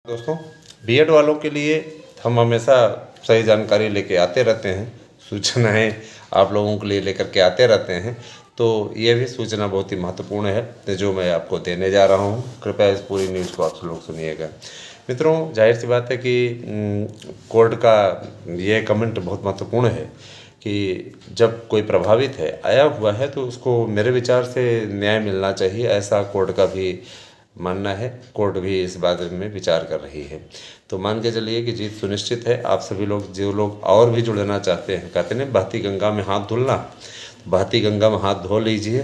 दोस्तों, बीएड वालों के लिए हम हमेशा सही जानकारी लेके आते रहते हैं, सूचनाएं आप लोगों के लिए लेकर के आते रहते हैं। तो ये भी सूचना बहुत ही महत्वपूर्ण है जो मैं आपको देने जा रहा हूँ। कृपया इस पूरी न्यूज़ को आप लोग सुनिएगा। मित्रों, जाहिर सी बात है कि कोर्ट का ये कमेंट बहुत महत्वपूर्ण है कि जब कोई प्रभावित है, आया हुआ है, तो उसको मेरे विचार से न्याय मिलना चाहिए, ऐसा कोर्ट का भी मानना है। कोर्ट भी इस बारे में विचार कर रही है। तो मान के चलिए कि जीत सुनिश्चित है। आप सभी लोग, जो लोग और भी जुड़ना चाहते हैं, कहते हैं बहती गंगा में हाथ धुलना, बहती गंगा में हाथ धो लीजिए,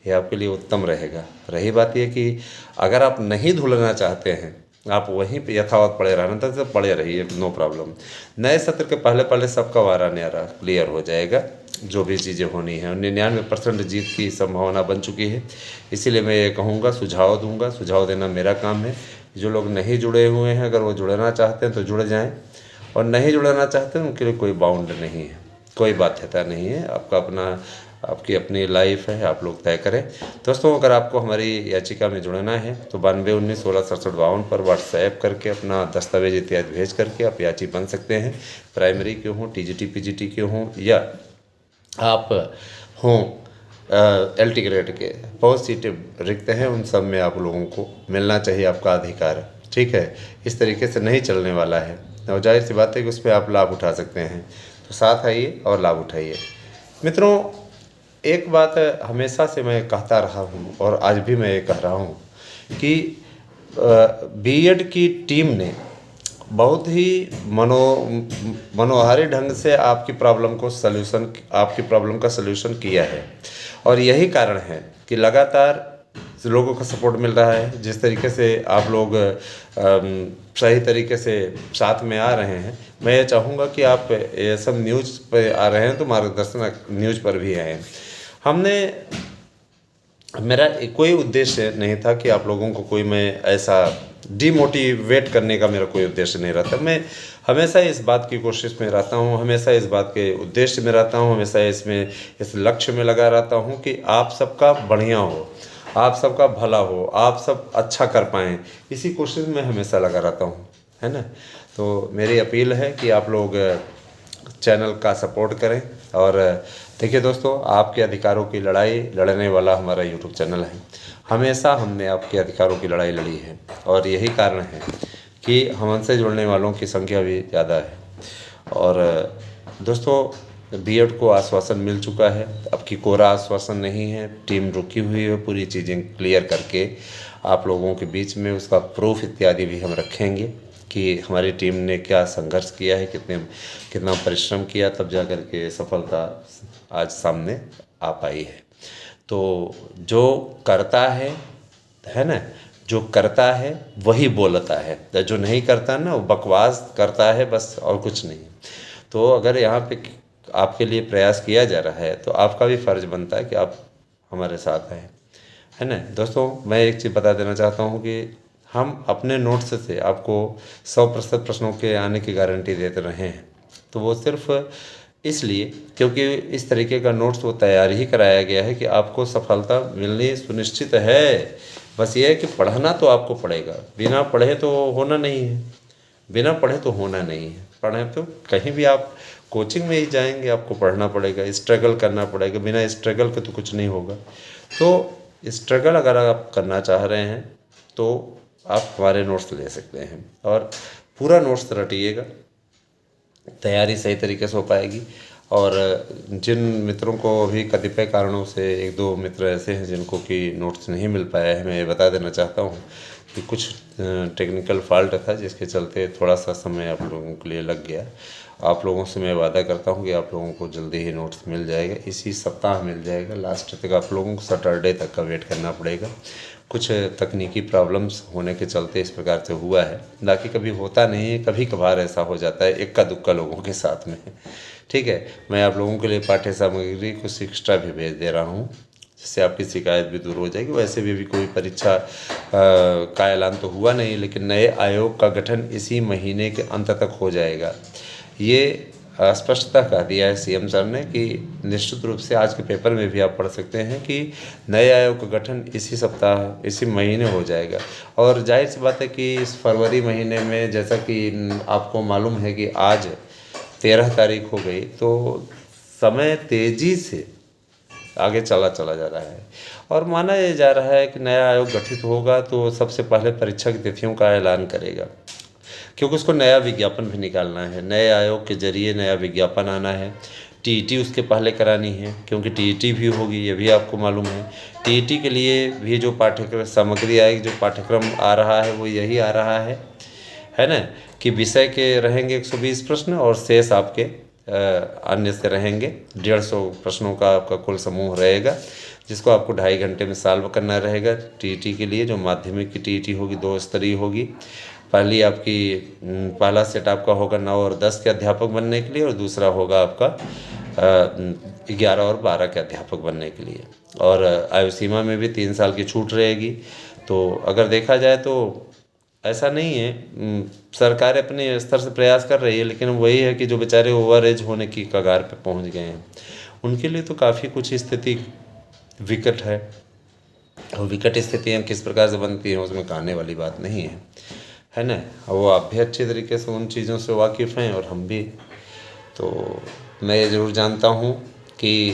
ये आपके लिए उत्तम रहेगा। रही बात ये कि अगर आप नहीं धुलना चाहते हैं, आप वहीं पे यथावत पड़े रहना, तो पड़े रहिए, नो प्रॉब्लम। नए सत्र के पहले पहले सबका वारा न्यारा क्लियर हो जाएगा, जो भी चीज़ें होनी है। 99% जीत की संभावना बन चुकी है। इसीलिए मैं ये कहूँगा, सुझाव दूंगा, सुझाव देना मेरा काम है। जो लोग नहीं जुड़े हुए हैं, अगर वो जुड़ना चाहते हैं तो जुड़ जाएं, और नहीं जुड़ना चाहते हैं उनके लिए कोई बाउंड नहीं है, कोई बाध्यता नहीं है। आपका अपना, आपकी अपनी लाइफ है, आप लोग तय करें। दोस्तों, अगर आपको हमारी याचिका में जुड़ना है तो 9219166752 पर व्हाट्सएप करके अपना दस्तावेज इत्यादि भेज करके आप याची बन सकते हैं। प्राइमरी के हों, टीजीटी पीजीटी के हों, या आप हों एलटी ग्रेड के, बहुत सीटें रिक्त हैं, उन सब में आप लोगों को मिलना चाहिए आपका अधिकार। ठीक है, इस तरीके से नहीं चलने वाला है, और जाहिर सी बात है कि उस पर आप लाभ उठा सकते हैं। तो साथ आइए और लाभ उठाइए। मित्रों, एक बात हमेशा से मैं कहता रहा हूँ और आज भी मैं ये कह रहा हूँ कि बीएड की टीम ने बहुत ही मनोहारी ढंग से आपकी प्रॉब्लम का सलूशन किया है। और यही कारण है कि लगातार लोगों का सपोर्ट मिल रहा है। जिस तरीके से आप लोग सही तरीके से साथ में आ रहे हैं, मैं ये चाहूँगा कि आप ये सब न्यूज़ पे आ रहे हैं तो मार्गदर्शन न्यूज़ पर भी आएँ। मेरा कोई उद्देश्य नहीं था कि आप लोगों को कोई मैं ऐसा डिमोटिवेट करने का मेरा कोई उद्देश्य नहीं रहता। मैं हमेशा इस बात की कोशिश में रहता हूँ, हमेशा इस बात के उद्देश्य में रहता हूँ, हमेशा इस लक्ष्य में लगा रहता हूँ कि आप सबका बढ़िया हो, आप सबका भला हो, आप सब अच्छा कर पाएँ, इसी कोशिश में हमेशा लगा रहता हूँ, है ना। तो मेरी अपील है कि आप लोग चैनल का सपोर्ट करें। और देखिए दोस्तों, आपके अधिकारों की लड़ाई लड़ने वाला हमारा यूट्यूब चैनल है। हमेशा हमने आपके अधिकारों की लड़ाई लड़ी है, और यही कारण है कि हमसे जुड़ने वालों की संख्या भी ज़्यादा है। और दोस्तों, बीएड को आश्वासन मिल चुका है, अब की कोरा आश्वासन नहीं है। टीम रुकी हुई है, पूरी चीज़ें क्लियर करके आप लोगों के बीच में उसका प्रूफ इत्यादि भी हम रखेंगे कि हमारी टीम ने क्या संघर्ष किया है, कितना परिश्रम किया, तब जा कर के सफलता आज सामने आ पाई है। तो जो करता है ना, जो करता है वही बोलता है, जो नहीं करता ना वो बकवास करता है बस, और कुछ नहीं। तो अगर यहाँ पे आपके लिए प्रयास किया जा रहा है तो आपका भी फ़र्ज़ बनता है कि आप हमारे साथ आएँ, है ना। दोस्तों, मैं एक चीज़ बता देना चाहता हूँ कि हम अपने नोट्स से आपको 100% प्रश्नों के आने की गारंटी देते रहे हैं। तो वो सिर्फ इसलिए क्योंकि इस तरीके का नोट्स वो तैयार ही कराया गया है कि आपको सफलता मिलनी सुनिश्चित है। बस ये है कि पढ़ना तो आपको पड़ेगा, बिना पढ़े तो होना नहीं है, बिना पढ़े तो होना नहीं है। पढ़े तो कहीं भी आप कोचिंग में ही जाएंगे, आपको पढ़ना पड़ेगा, स्ट्रगल करना पड़ेगा, बिना स्ट्रगल के तो कुछ नहीं होगा। तो स्ट्रगल अगर आप करना चाह रहे हैं तो आप हमारे नोट्स ले सकते हैं, और पूरा नोट्स रटिएगा, तैयारी सही तरीके से हो पाएगी। और जिन मित्रों को अभी कतिपय कारणों से, एक दो मित्र ऐसे हैं जिनको कि नोट्स नहीं मिल पाया है, मैं ये बता देना चाहता हूँ कि कुछ टेक्निकल फॉल्ट था जिसके चलते थोड़ा सा समय आप लोगों के लिए लग गया। आप लोगों से मैं वादा करता हूँ कि आप लोगों को जल्दी ही नोट्स मिल जाएगा, इसी सप्ताह मिल जाएगा। लास्ट तक आप लोगों को सैटरडे तक का वेट करना पड़ेगा। कुछ तकनीकी प्रॉब्लम्स होने के चलते इस प्रकार से हुआ है, बाकी कभी होता नहीं है, कभी कभार ऐसा हो जाता है इक्का दुक्का लोगों के साथ में। ठीक है, मैं आप लोगों के लिए पाठ्य सामग्री कुछ एक्स्ट्रा भी भेज दे रहा हूँ, जिससे आपकी शिकायत भी दूर हो जाएगी। वैसे भी कोई परीक्षा का ऐलान तो हुआ नहीं, लेकिन नए आयोग का गठन इसी महीने के अंत तक हो जाएगा। ये स्पष्टता कह दिया है सीएम सर ने कि निश्चित रूप से आज के पेपर में भी आप पढ़ सकते हैं कि नए आयोग का गठन इसी सप्ताह, इसी महीने हो जाएगा। और जाहिर सी बात है कि इस फरवरी महीने में, जैसा कि आपको मालूम है कि आज 13 तारीख हो गई, तो समय तेज़ी से आगे चला जा रहा है। और माना ये जा रहा है कि नया आयोग गठित होगा तो सबसे पहले परीक्षा की तिथियों का ऐलान करेगा, क्योंकि उसको नया विज्ञापन भी निकालना है। नए आयोग के जरिए नया विज्ञापन आना है। टीईटी उसके पहले करानी है, क्योंकि टीईटी भी होगी, ये भी आपको मालूम है। टीईटी के लिए भी जो पाठ्यक्रम सामग्री आएगी, जो पाठ्यक्रम आ रहा है वो यही आ रहा है ना, कि विषय के रहेंगे 120 प्रश्न और शेष आपके अन्य से रहेंगे। 150 प्रश्नों का आपका कुल समूह रहेगा, जिसको आपको 2.5 घंटे में सॉल्व करना रहेगा। टीईटी के लिए जो माध्यमिक की टीईटी होगी 2 स्तरीय होगी। पहला सेट आपका होगा 9 और 10 के अध्यापक बनने के लिए, और दूसरा होगा आपका 11 और 12 के अध्यापक बनने के लिए। और आयु सीमा में भी 3 साल की छूट रहेगी। तो अगर देखा जाए तो ऐसा नहीं है, सरकार अपने स्तर से प्रयास कर रही है, लेकिन वही है कि जो बेचारे ओवर एज होने की कगार पे पहुंच गए हैं, उनके लिए तो काफ़ी कुछ स्थिति विकट है। और विकट स्थितियाँ किस प्रकार से बनती हैं उसमें कहने वाली बात नहीं है ना। वो आप भी अच्छे तरीके से उन चीज़ों से वाकिफ़ हैं और हम भी। तो मैं ये ज़रूर जानता हूँ कि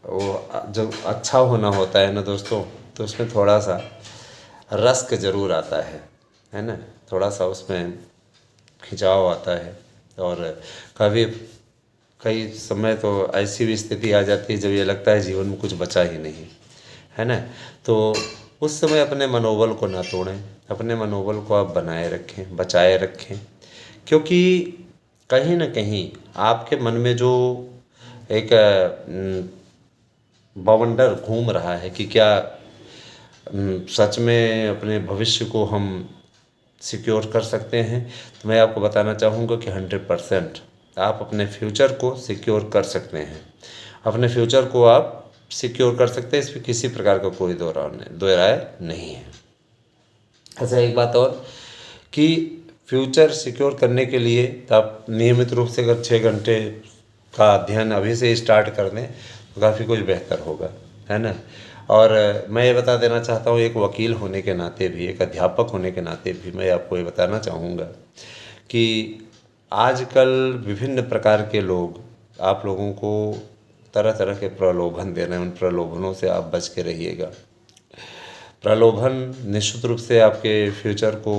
वो जब अच्छा होना होता है ना दोस्तों, तो उसमें थोड़ा सा रस्क ज़रूर आता है ना, थोड़ा सा उसमें खिंचाव आता है। और कई समय तो ऐसी भी स्थिति आ जाती है जब ये लगता है जीवन में कुछ बचा ही नहीं, है ना। तो उस समय अपने मनोबल को ना तोड़ें, अपने मनोबल को आप बनाए रखें, बचाए रखें, क्योंकि कहीं ना कहीं आपके मन में जो एक बवंडर घूम रहा है कि क्या सच में अपने भविष्य को हम सिक्योर कर सकते हैं, तो मैं आपको बताना चाहूँगा कि 100% आप अपने फ्यूचर को सिक्योर कर सकते हैं। अपने फ्यूचर को आप सिक्योर कर सकते हैं, इसमें किसी प्रकार का कोई दो राय नहीं है। अच्छा, एक बात और कि फ्यूचर सिक्योर करने के लिए तो आप नियमित रूप से अगर 6 घंटे का अध्ययन अभी से स्टार्ट कर दें तो काफ़ी कुछ बेहतर होगा, है ना। और मैं ये बता देना चाहता हूँ, एक वकील होने के नाते भी, एक अध्यापक होने के नाते भी मैं आपको ये बताना चाहूँगा कि आजकल विभिन्न प्रकार के लोग आप लोगों को तरह तरह के प्रलोभन दे रहे हैं। उन प्रलोभनों से आप बच के रहिएगा। प्रलोभन निश्चित रूप से आपके फ्यूचर को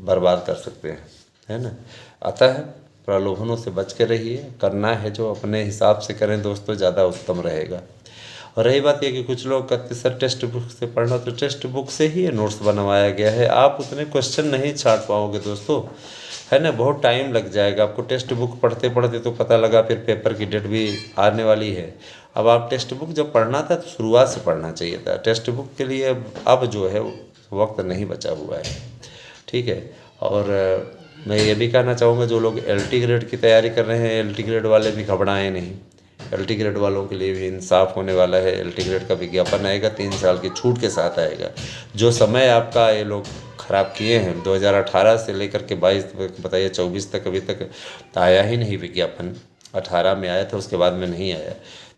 बर्बाद कर सकते हैं, है ना। अतः प्रलोभनों से बच के रहिए। करना है जो अपने हिसाब से करें दोस्तों, ज़्यादा उत्तम रहेगा। और रही बात यह कि कुछ लोग कहते सर टेक्स्ट बुक से पढ़ना, तो टेक्स्ट बुक से ही ये नोट्स बनवाया गया है, आप उतने क्वेश्चन नहीं छाट पाओगे दोस्तों, है ना। बहुत टाइम लग जाएगा आपको। टेक्स्ट बुक पढ़ते पढ़ते तो पता लगा फिर पेपर की डेट भी आने वाली है। अब आप टेक्स्ट बुक जब पढ़ना था तो शुरुआत से पढ़ना चाहिए था। टेक्स्ट बुक के लिए अब जो है वक्त नहीं बचा हुआ है, ठीक है। और मैं ये भी कहना चाहूँगा, जो लोग LT ग्रेड की तैयारी कर रहे हैं, LT ग्रेड वाले भी घबराएं नहीं। LT ग्रेड वालों के लिए भी इंसाफ होने वाला है। LT ग्रेड का विज्ञापन आएगा, 3 साल की छूट के साथ आएगा। जो समय आपका ये लोग ख़राब किए हैं 2018 से लेकर के 22 बताइए 24 तक, अभी तक आया ही नहीं विज्ञापन। 18 में आया था, उसके बाद में नहीं आया।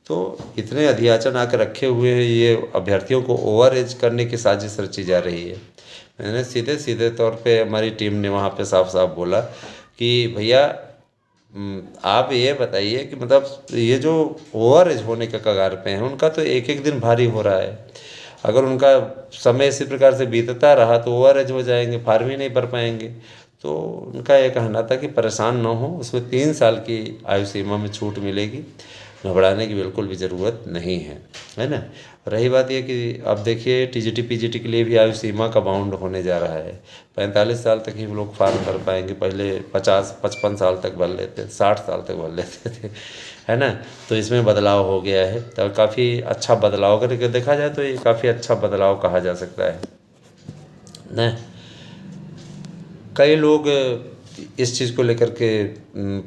तो इतने अधियाचन आकर रखे हुए हैं, ये अभ्यर्थियों को ओवर एज करने की साजिश रची जा रही है। मैंने सीधे सीधे तौर पे हमारी टीम ने वहाँ पे साफ साफ बोला कि भैया आप ये बताइए कि मतलब ये जो ओवर एज होने के कगार पे हैं, उनका तो एक एक दिन भारी हो रहा है। अगर उनका समय इसी प्रकार से बीतता रहा तो ओवर एज हो जाएंगे, फार्म ही नहीं भर पाएंगे। तो उनका ये कहना था कि परेशान ना हो, उसमें 3 साल की आयु सीमा में छूट मिलेगी, घबराने की बिल्कुल भी ज़रूरत नहीं है ना। रही बात ये कि अब देखिए TGT PGT के लिए भी आयु सीमा का बाउंड होने जा रहा है। 45 साल तक ही लोग फार्म भर पाएंगे। पहले 50-55 साल तक भर लेते, 60 साल तक भर लेते थे, है ना। तो इसमें बदलाव हो गया है, तो काफ़ी अच्छा बदलाव करके देखा जाए तो ये काफ़ी अच्छा बदलाव कहा जा सकता है ना। कई लोग इस चीज़ को लेकर के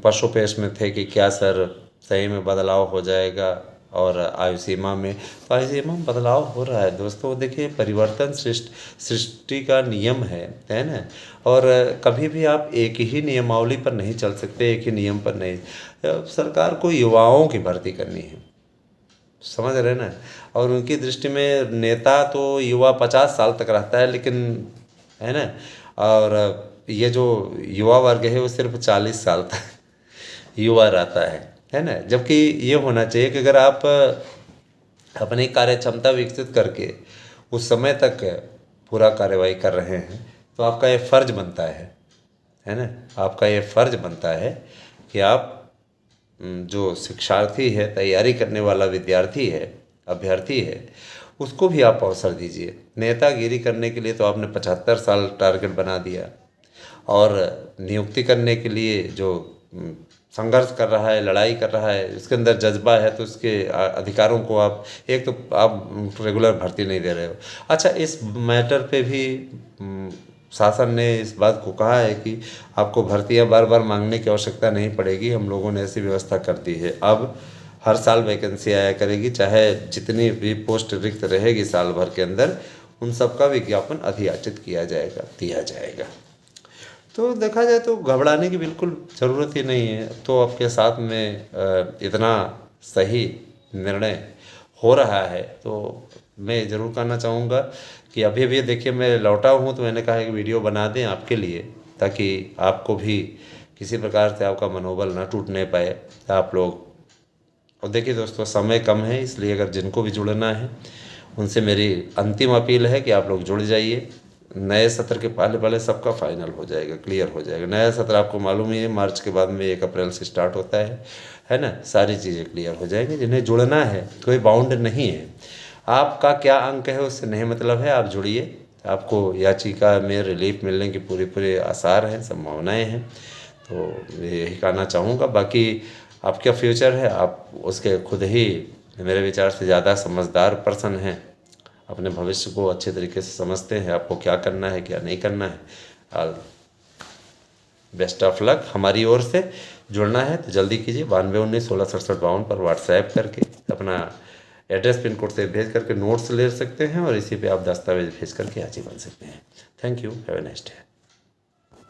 पशोपेश में थे कि क्या सर सही में बदलाव हो जाएगा, और आयु सीमा में, तो आयु सीमा में बदलाव हो रहा है दोस्तों। देखिए, परिवर्तन सृष्टि का नियम है ना। और कभी भी आप एक ही नियमावली पर नहीं चल सकते, एक ही नियम पर नहीं। सरकार को युवाओं की भर्ती करनी है, समझ रहे ना। और उनकी दृष्टि में नेता तो युवा 50 साल तक रहता है, लेकिन है ना, और ये जो युवा वर्ग है वो सिर्फ 40 साल तक युवा रहता है ना। जबकि ये होना चाहिए कि अगर आप अपनी कार्य क्षमता विकसित करके उस समय तक पूरा कार्यवाही कर रहे हैं, तो आपका ये फ़र्ज बनता है ना। आपका ये फ़र्ज बनता है कि आप जो शिक्षार्थी है, तैयारी करने वाला विद्यार्थी है, अभ्यर्थी है, उसको भी आप अवसर दीजिए। नेतागिरी करने के लिए तो आपने 75 साल टारगेट बना दिया, और नियुक्ति करने के लिए जो संघर्ष कर रहा है, लड़ाई कर रहा है, उसके अंदर जज्बा है, तो उसके अधिकारों को आप, एक तो आप रेगुलर भर्ती नहीं दे रहे हो। अच्छा, इस मैटर पे भी शासन ने इस बात को कहा है कि आपको भर्तियां बार बार मांगने की आवश्यकता नहीं पड़ेगी, हम लोगों ने ऐसी व्यवस्था कर दी है। अब हर साल वैकेंसी आया करेगी, चाहे जितनी भी पोस्ट रिक्त रहेगी साल भर के अंदर, उन सब का विज्ञापन अधियाचित किया जाएगा, दिया जाएगा। तो देखा जाए तो घबराने की बिल्कुल ज़रूरत ही नहीं है। तो आपके साथ में इतना सही निर्णय हो रहा है, तो मैं ज़रूर कहना चाहूँगा कि अभी अभी देखिए मैं लौटा हूँ, तो मैंने कहा कि वीडियो बना दें आपके लिए, ताकि आपको भी किसी प्रकार से आपका मनोबल ना टूटने पाए आप लोग। और देखिए दोस्तों, समय कम है, इसलिए अगर जिनको भी जुड़ना है उनसे मेरी अंतिम अपील है कि आप लोग जुड़ जाइए। नए सत्र के पहले पहले सबका फाइनल हो जाएगा, क्लियर हो जाएगा। नया सत्र आपको मालूम ही है, मार्च के बाद में 1 अप्रैल से स्टार्ट होता है ना। सारी चीज़ें क्लियर हो जाएंगी। जिन्हें जुड़ना है, कोई बाउंड नहीं है, आपका क्या अंक है उससे नहीं मतलब है, आप जुड़िए। आपको याचिका में रिलीफ मिलने की पूरे आसार हैं, संभावनाएँ हैं। तो यही कहना चाहूँगा। बाकी आपका फ्यूचर है, आप उसके खुद ही मेरे विचार से ज़्यादा समझदार पर्सन हैं, अपने भविष्य को अच्छे तरीके से समझते हैं, आपको क्या करना है क्या नहीं करना है। All best of luck. हमारी ओर से जुड़ना है तो जल्दी कीजिए, 9219166752 पर व्हाट्सएप करके अपना एड्रेस पिन कोड से भेज करके नोट्स ले सकते हैं, और इसी पे आप दस्तावेज भेज करके आज ही बन सकते हैं। Thank you, have a nice day.